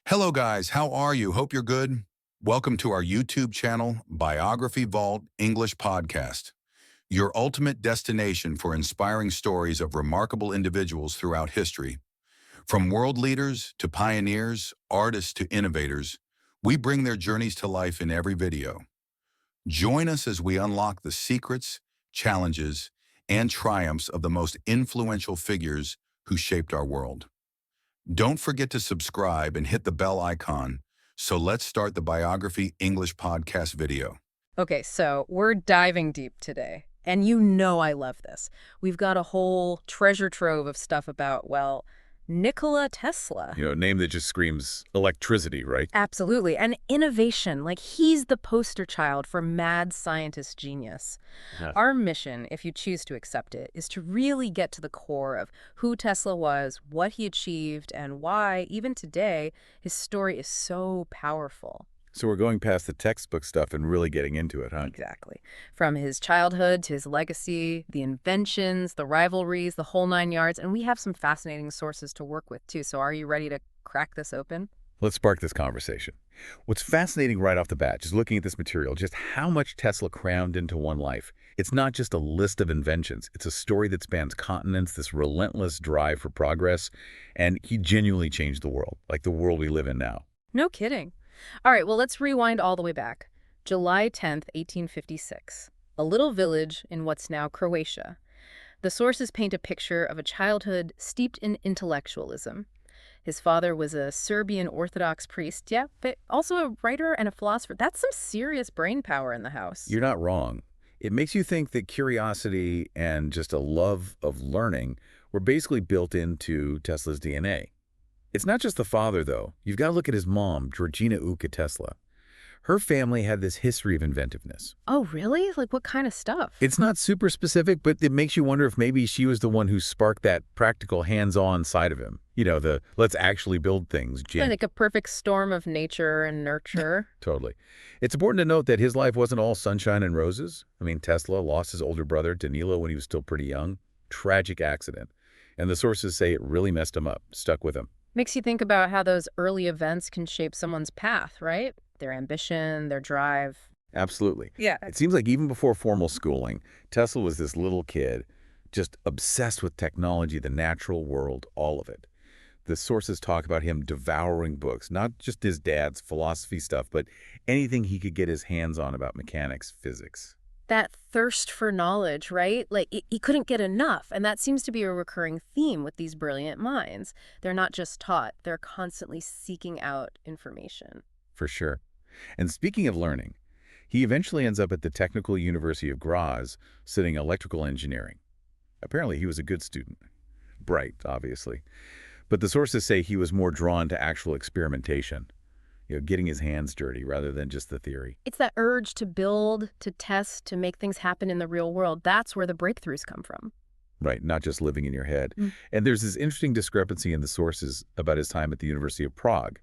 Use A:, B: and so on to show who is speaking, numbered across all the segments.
A: Hello guys, how are you? Hope you're good. Welcome to our YouTube channel, Biography Vault English Podcast, your ultimate destination for inspiring stories of remarkable individuals throughout history. From world leaders to pioneers, artists to innovators, we bring their journeys to life in every video. Join us as we unlock the secrets, challenges, and triumphs of the most influential figures who shaped our world. Don't forget to subscribe and hit the bell icon. So let's start the Biography English podcast video.
B: Okay, so we're diving deep today. And you know I love this. We've got a whole treasure trove of stuff about, well, Nikola Tesla.
C: A name that just screams electricity, right?
B: Absolutely. And innovation. Like, he's the poster child for mad scientist genius.
C: Yeah.
B: Our mission, if you choose to accept it, is to really get to the core of who Tesla was, what he achieved, and why, even today, his story is so powerful.
C: So we're going past the textbook stuff and really getting into it, huh?
B: Exactly. From his childhood to his legacy, the inventions, the rivalries, the whole nine yards, and we have some fascinating sources to work with too. So are you ready to crack this open?
C: Let's spark this conversation. What's fascinating right off the bat, just looking at this material, just how much Tesla crammed into one life. It's not just a list of inventions. It's a story that spans continents, this relentless drive for progress, and he genuinely changed the world, like the world we live in now.
B: No kidding. All right, well, let's rewind all the way back. July 10th, 1856. A little village in what's now Croatia. The sources paint a picture of a childhood steeped in intellectualism. His father was a Serbian Orthodox priest, yeah, but also a writer and a philosopher. That's some serious brain power in the house.
C: You're not wrong. It makes you think that curiosity and just a love of learning were basically built into Tesla's DNA. It's not just the father, though. You've got to look at his mom, Georgina Uka Tesla. Her family had this history of inventiveness.
B: Oh, really? Like, what kind of stuff?
C: It's not super specific, but it makes you wonder if maybe she was the one who sparked that practical hands-on side of him. The let's actually build things gen.
B: Like a perfect storm of nature and nurture.
C: Totally. It's important to note that his life wasn't all sunshine and roses. I mean, Tesla lost his older brother, Danilo, when he was still pretty young. Tragic accident. And the sources say it really messed him up, stuck with him.
B: Makes you think about how those early events can shape someone's path, right? Their ambition, their drive.
C: Absolutely.
B: Yeah.
C: It seems like even before formal schooling, Tesla was this little kid, just obsessed with technology, the natural world, all of it. The sources talk about him devouring books, not just his dad's philosophy stuff, but anything he could get his hands on about mechanics, physics.
B: That thirst for knowledge, right? Like, he couldn't get enough. And that seems to be a recurring theme with these brilliant minds. They're not just taught, they're constantly seeking out information.
C: For sure. And speaking of learning, he eventually ends up at the Technical University of Graz, studying electrical engineering. Apparently, he was a good student. Bright, obviously. But the sources say he was more drawn to actual experimentation, getting his hands dirty rather than just the theory.
B: It's that urge to build, to test, to make things happen in the real world. That's where the breakthroughs come from.
C: Right, not just living in your head. And there's this interesting discrepancy in the sources about his time at the University of Prague.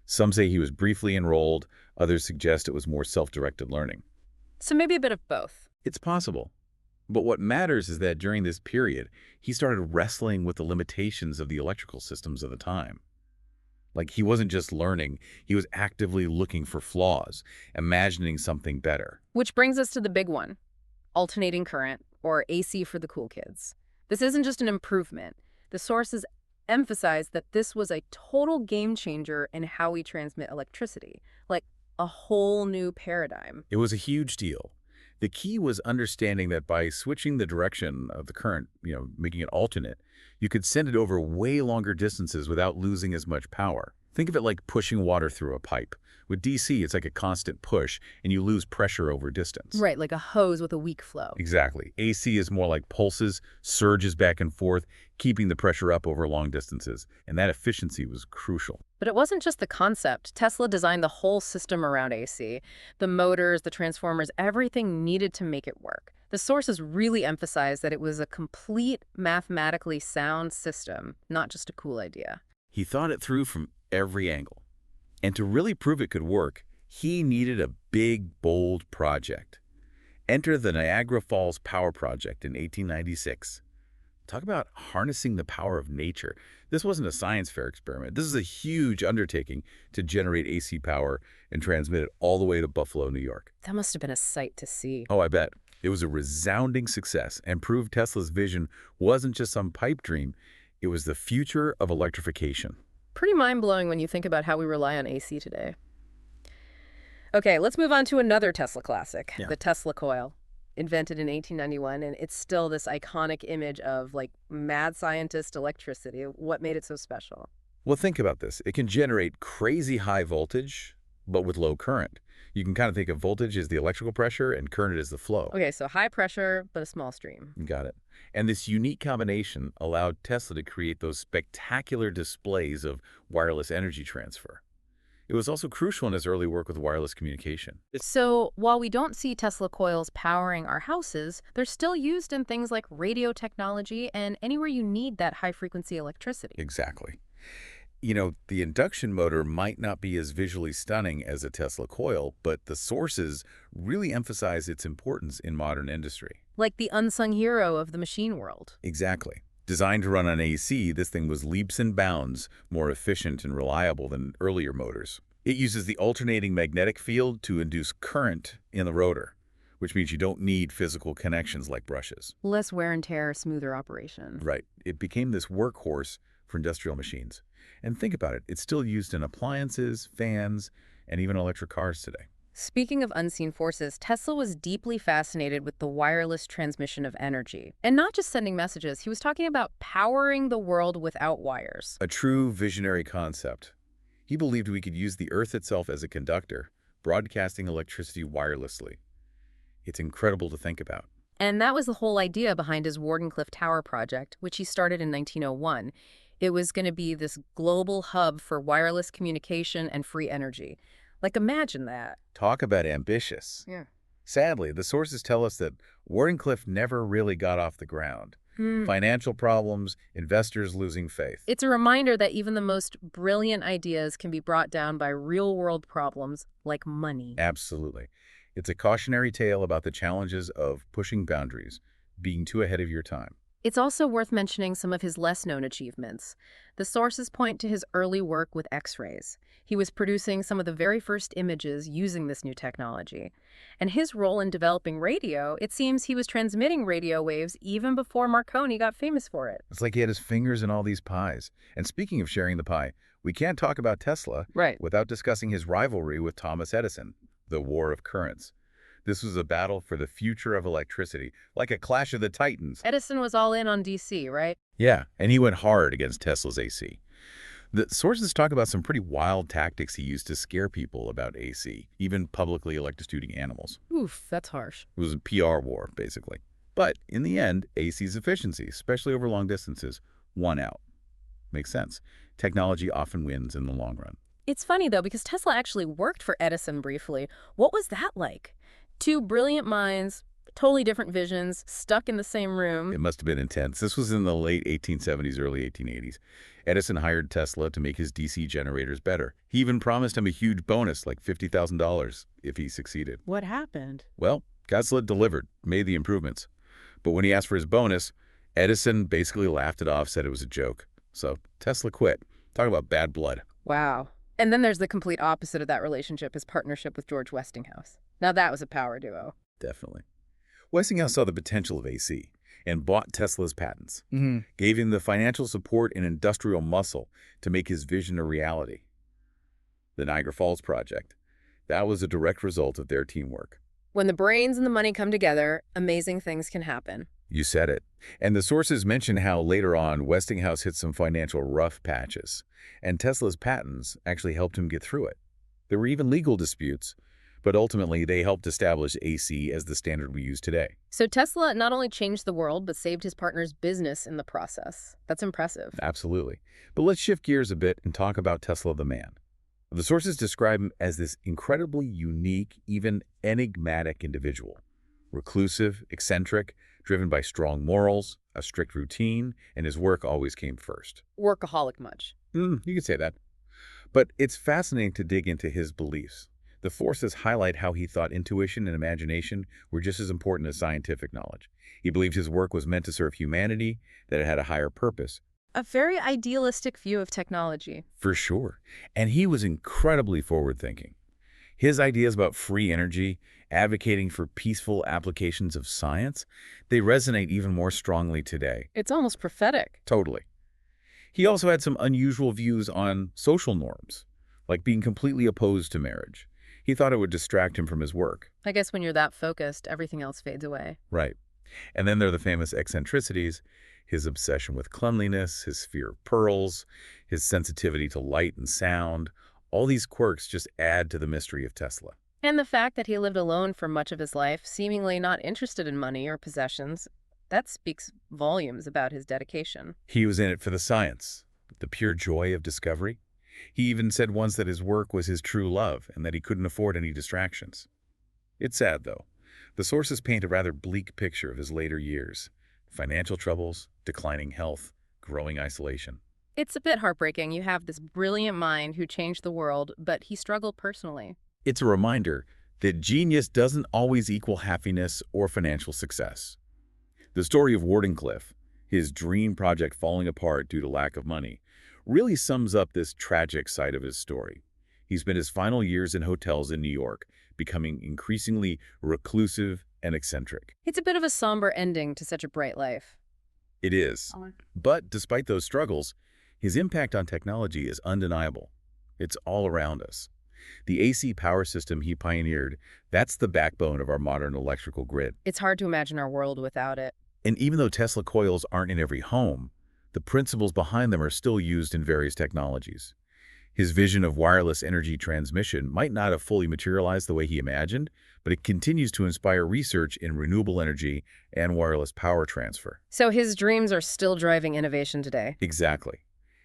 C: Some say he was briefly enrolled, others suggest it was more self-directed learning.
B: So maybe a bit of both.
C: It's possible. But what matters is that during this period, he started wrestling with the limitations of the electrical systems of the time. Like, he wasn't just learning, he was actively looking for flaws, imagining something better.
B: Which brings us to the big one, alternating current, or AC for the cool kids. This isn't just an improvement. The sources emphasize that this was a total game changer in how we transmit electricity, like a whole new paradigm.
C: It was a huge deal. The key was understanding that by switching the direction of the current, making it alternate, you could send it over way longer distances without losing as much power. Think of it like pushing water through a pipe. With DC, it's like a constant push, and you lose pressure over distance.
B: Right, like a hose with a weak flow.
C: Exactly. AC is more like pulses, surges back and forth, keeping the pressure up over long distances. And that efficiency was crucial.
B: But it wasn't just the concept. Tesla designed the whole system around AC. The motors, the transformers, everything needed to make it work. The sources really emphasize that it was a complete, mathematically sound system, not just a cool idea.
C: He thought it through from every angle. And to really prove it could work, he needed a big, bold project. Enter the Niagara Falls Power Project in 1896. Talk about harnessing the power of nature. This wasn't a science fair experiment. This is a huge undertaking to generate AC power and transmit it all the way to Buffalo, New York.
B: That must have been a sight to see.
C: Oh, I bet. It was a resounding success and proved Tesla's vision wasn't just some pipe dream. It was the future of electrification.
B: Pretty mind-blowing when you think about how we rely on AC today. Okay, let's move on to another Tesla classic, the Tesla coil. Invented in 1891, and it's still this iconic image of, like, mad scientist electricity. What made it so special?
C: Well, think about this. It can generate crazy high voltage, but with low current. You can kind of think of voltage as the electrical pressure and current as the flow.
B: Okay, so high pressure, but a small stream.
C: Got it. And this unique combination allowed Tesla to create those spectacular displays of wireless energy transfer. It was also crucial in his early work with wireless communication.
B: So while we don't see Tesla coils powering our houses, they're still used in things like radio technology and anywhere you need that high-frequency electricity.
C: Exactly. You know, the induction motor might not be as visually stunning as a Tesla coil, but the sources really emphasize its importance in modern industry.
B: Like the unsung hero of the machine world.
C: Exactly. Designed to run on AC, this thing was leaps and bounds more efficient and reliable than earlier motors. It uses the alternating magnetic field to induce current in the rotor, which means you don't need physical connections like brushes.
B: Less wear and tear, smoother operation.
C: Right. It became this workhorse for industrial machines. And think about it, it's still used in appliances, fans, and even electric cars today.
B: Speaking of unseen forces, Tesla was deeply fascinated with the wireless transmission of energy. And not just sending messages, he was talking about powering the world without wires.
C: A true visionary concept. He believed we could use the Earth itself as a conductor, broadcasting electricity wirelessly. It's incredible to think about.
B: And that was the whole idea behind his Wardenclyffe Tower project, which he started in 1901. It was going to be this global hub for wireless communication and free energy. Like, imagine that.
C: Talk about ambitious.
B: Yeah.
C: Sadly, the sources tell us that Wardenclyffe never really got off the ground. Financial problems, investors losing faith.
B: It's a reminder that even the most brilliant ideas can be brought down by real-world problems like money.
C: Absolutely. It's a cautionary tale about the challenges of pushing boundaries, being too ahead of your time.
B: It's also worth mentioning some of his less-known achievements. The sources point to his early work with X-rays. He was producing some of the very first images using this new technology. And his role in developing radio, it seems he was transmitting radio waves even before Marconi got famous for it.
C: It's like he had his fingers in all these pies. And speaking of sharing the pie, we can't talk about Tesla without discussing his rivalry with Thomas Edison, the War of Currents. This was a battle for the future of electricity, like a clash of the titans.
B: Edison was all in on DC, right?
C: Yeah, and he went hard against Tesla's AC. The sources talk about some pretty wild tactics he used to scare people about AC, even publicly electrocuting animals.
B: Oof, that's harsh.
C: It was a PR war, basically. But in the end, AC's efficiency, especially over long distances, won out. Makes sense. Technology often wins in the long run.
B: It's funny, though, because Tesla actually worked for Edison briefly. What was that like? Two brilliant minds, totally different visions, stuck in the same room.
C: It must have been intense. This was in the late 1870s, early 1880s. Edison hired Tesla to make his DC generators better. He even promised him a huge bonus, like $50,000, if he succeeded.
B: What happened?
C: Well, Tesla delivered, made the improvements. But when he asked for his bonus, Edison basically laughed it off, said it was a joke. So Tesla quit. Talk about bad blood.
B: Wow. And then there's the complete opposite of that relationship, his partnership with George Westinghouse. Now that was a power duo.
C: Definitely. Westinghouse saw the potential of AC and bought Tesla's patents, gave him the financial support and industrial muscle to make his vision a reality. The Niagara Falls project, that was a direct result of their teamwork.
B: When the brains and the money come together, amazing things can happen.
C: You said it. And the sources mention how later on Westinghouse hit some financial rough patches, and Tesla's patents actually helped him get through it. There were even legal disputes, but ultimately they helped establish AC as the standard we use today.
B: So Tesla not only changed the world, but saved his partner's business in the process. That's impressive.
C: Absolutely. But let's shift gears a bit and talk about Tesla the man. The sources describe him as this incredibly unique, even enigmatic individual. Reclusive, eccentric, driven by strong morals, a strict routine, and his work always came first.
B: Workaholic much.
C: You could say that. But it's fascinating to dig into his beliefs. The forces highlight how he thought intuition and imagination were just as important as scientific knowledge. He believed his work was meant to serve humanity, that it had a higher purpose.
B: A very idealistic view of technology.
C: For sure. And he was incredibly forward-thinking. His ideas about free energy, advocating for peaceful applications of science, they resonate even more strongly today.
B: It's almost prophetic.
C: Totally. He also had some unusual views on social norms, like being completely opposed to marriage. He thought it would distract him from his work.
B: I guess when you're that focused, everything else fades away.
C: Right. And then there are the famous eccentricities, his obsession with cleanliness, his fear of pearls, his sensitivity to light and sound. All these quirks just add to the mystery of Tesla.
B: And the fact that he lived alone for much of his life, seemingly not interested in money or possessions, that speaks volumes about his dedication.
C: He was in it for the science, the pure joy of discovery. He even said once that his work was his true love and that he couldn't afford any distractions. It's sad, though. The sources paint a rather bleak picture of his later years. Financial troubles, declining health, growing isolation.
B: It's a bit heartbreaking. You have this brilliant mind who changed the world, but he struggled personally.
C: It's a reminder that genius doesn't always equal happiness or financial success. The story of Wardenclyffe, his dream project falling apart due to lack of money, really sums up this tragic side of his story. He spent his final years in hotels in New York, becoming increasingly reclusive and eccentric.
B: It's a bit of a somber ending to such a bright life.
C: It is. But despite those struggles, his impact on technology is undeniable. It's all around us. The AC power system he pioneered, that's the backbone of our modern electrical grid.
B: It's hard to imagine our world without it.
C: And even though Tesla coils aren't in every home, the principles behind them are still used in various technologies. His vision of wireless energy transmission might not have fully materialized the way he imagined, but it continues to inspire research in renewable energy and wireless power transfer.
B: So his dreams are still driving innovation today.
C: Exactly.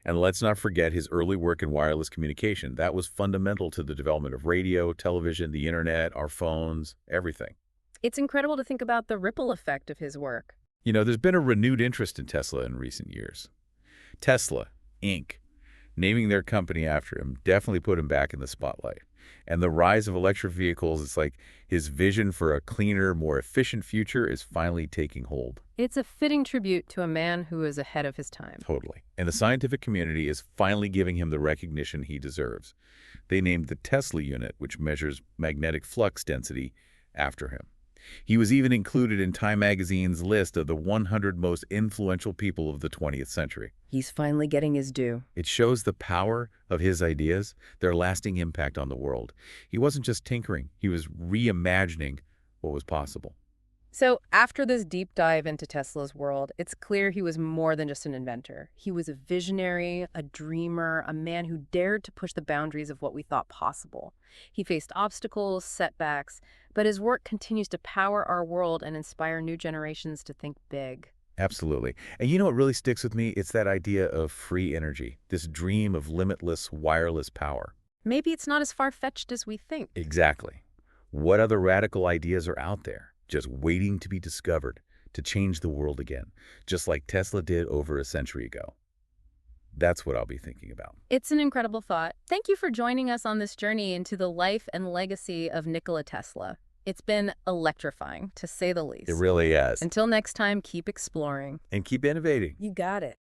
C: And let's not forget his early work in wireless communication. That was fundamental to the development of radio, television, the internet, our phones, everything.
B: It's incredible to think about the ripple effect of his work.
C: You know, there's been a renewed interest in Tesla in recent years. Tesla, Inc., naming their company after him, definitely put him back in the spotlight. And the rise of electric vehicles, it's like his vision for a cleaner, more efficient future is finally taking hold.
B: It's a fitting tribute to a man who is ahead of his time.
C: Totally. And the scientific community is finally giving him the recognition he deserves. They named the Tesla unit, which measures magnetic flux density, after him. He was even included in Time magazine's list of the 100 most influential people of the 20th century.
B: He's finally getting his due.
C: It shows the power of his ideas, their lasting impact on the world. He wasn't just tinkering, he was reimagining what was possible.
B: So after this deep dive into Tesla's world, it's clear he was more than just an inventor. He was a visionary, a dreamer, a man who dared to push the boundaries of what we thought possible. He faced obstacles, setbacks, but his work continues to power our world and inspire new generations to think big.
C: Absolutely. And you know what really sticks with me? It's that idea of free energy, this dream of limitless wireless power.
B: Maybe it's not as far-fetched as we think.
C: Exactly. What other radical ideas are out there, just waiting to be discovered, to change the world again, just like Tesla did over a century ago? That's what I'll be thinking about.
B: It's an incredible thought. Thank you for joining us on this journey into the life and legacy of Nikola Tesla. It's been electrifying, to say the least.
C: It really is.
B: Until next time, keep exploring.
C: And keep innovating.
B: You got it.